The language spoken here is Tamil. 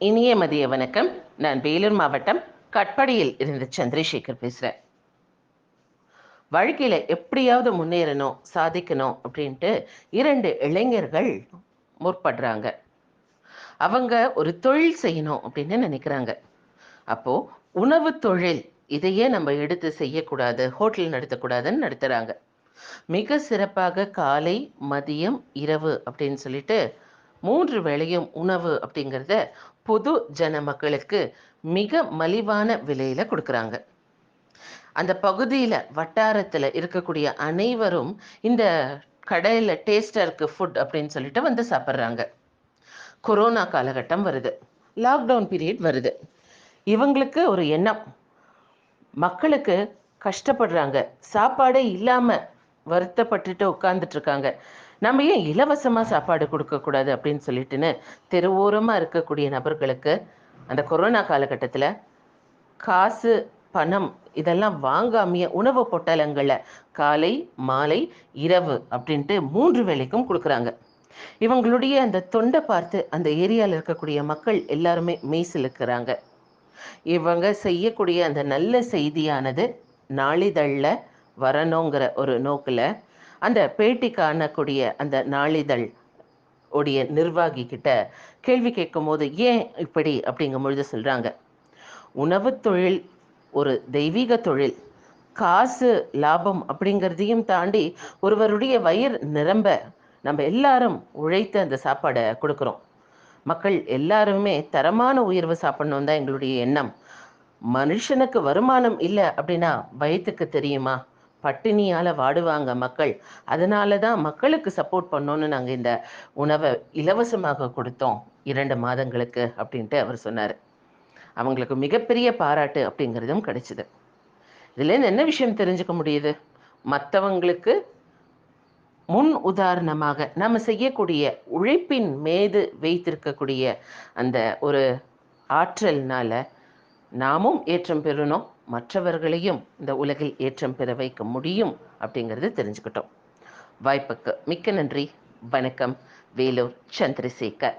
இனிய மதிய வணக்கம். நான் வேலூர் மாவட்டம் கட்படியில் இருந்து சந்திரசேகர் பேசுகிறேன். வாழ்க்கையில் எப்படியாவது முன்னேறணும், சாதிக்கணும் அப்படின்ட்டு 2 இளைஞர்கள் முற்படுறாங்க. அவங்க ஒரு தொழில் செய்யணும் அப்படின்னு நினைக்கிறாங்க. அப்போது உணவு தொழில் இதையே நம்ம எடுத்து செய்யக்கூடாது, ஹோட்டல் நடத்தக்கூடாதுன்னு நடத்துகிறாங்க. மிக சிறப்பாக காலை, மதியம், இரவு அப்படின்னு சொல்லிட்டு 3 வேளையும் உணவு அப்படிங்கிறத பொது ஜன மக்களுக்கு மிக மலிவான விலையில கொடுக்குறாங்க. அந்த பகுதியில் வட்டாரத்தில் இருக்கக்கூடிய அனைவரும் இந்த கடையில் டேஸ்டாக இருக்குது ஃபுட் அப்படின்னு சொல்லிட்டு வந்து சாப்பிட்றாங்க. கொரோனா காலகட்டம் வருது, லாக்டவுன் பீரியட் வருது. இவங்களுக்கு ஒரு எண்ணம், மக்களுக்கு கஷ்டப்படுறாங்க, சாப்பாடே இல்லாமல் வருத்தப்பட்டுட்டு உட்கார்ந்துட்டு இருக்காங்க, நம்ம ஏன் இலவசமாக சாப்பாடு கொடுக்கக்கூடாது அப்படின்னு சொல்லிட்டுன்னு தெருவோரமாக இருக்கக்கூடிய நபர்களுக்கு அந்த கொரோனா காலகட்டத்தில் காசு, பணம் இதெல்லாம் வாங்காமைய உணவு பொட்டலங்களை காலை, மாலை, இரவு அப்படின்ட்டு 3 வேளைக்கும் கொடுக்குறாங்க. இவங்களுடைய அந்த தொண்டை பார்த்து அந்த ஏரியாவில் இருக்கக்கூடிய மக்கள் எல்லாருமே மெய்சிலுக்கிறாங்க. இவங்க செய்யக்கூடிய அந்த நல்ல செய்தியானது நாளிதழில் வரணுங்கிற ஒரு நோக்கில் அந்த பேட்டி காணக்கூடிய அந்த நாளிதழ் உடைய நிர்வாகி கிட்ட கேள்வி கேட்கும் போது ஏன் இப்படி அப்படிங்கும் பொழுது சொல்கிறாங்க, உணவு தொழில் ஒரு தெய்வீக தொழில். காசு லாபம் அப்படிங்கிறதையும் தாண்டி ஒருவருடைய வயிறு நிரம்ப நம்ம எல்லாரும் உழைத்து அந்த சாப்பாடை கொடுக்குறோம். மக்கள் எல்லாருமே தரமான உயர்வு சாப்பிடணும் தான் எங்களுடைய எண்ணம். மனுஷனுக்கு வருமானம் இல்லை அப்படின்னா வயிற்றுக்கு தெரியுமா? பட்டினியால் வாடுவாங்க மக்கள். அதனால தான் மக்களுக்கு சப்போர்ட் பண்ணோன்னு நாங்கள் இந்த உணவை இலவசமாக கொடுத்தோம் 2 மாதங்களுக்கு அப்படின்ட்டு அவர் சொன்னார். அவங்களுக்கு மிகப்பெரிய பாராட்டு அப்படிங்கிறதும் கிடைச்சிது. இதுலேருந்து என்ன விஷயம் தெரிஞ்சுக்க முடியுது? மற்றவங்களுக்கு முன் உதாரணமாக நம்ம செய்யக்கூடிய உழைப்பின் மீது வைத்திருக்கக்கூடிய அந்த ஒரு ஆற்றல்னால நாமும் ஏற்றம் பெறணும், மற்றவர்களையும் இந்த உலகில் ஏற்றம் பெற வைக்க முடியும் அப்படிங்கிறது தெரிஞ்சுக்கிட்டோம். வாய்ப்புக்கு மிக்க நன்றி. வணக்கம். வேலூர் சந்திரசேகர்.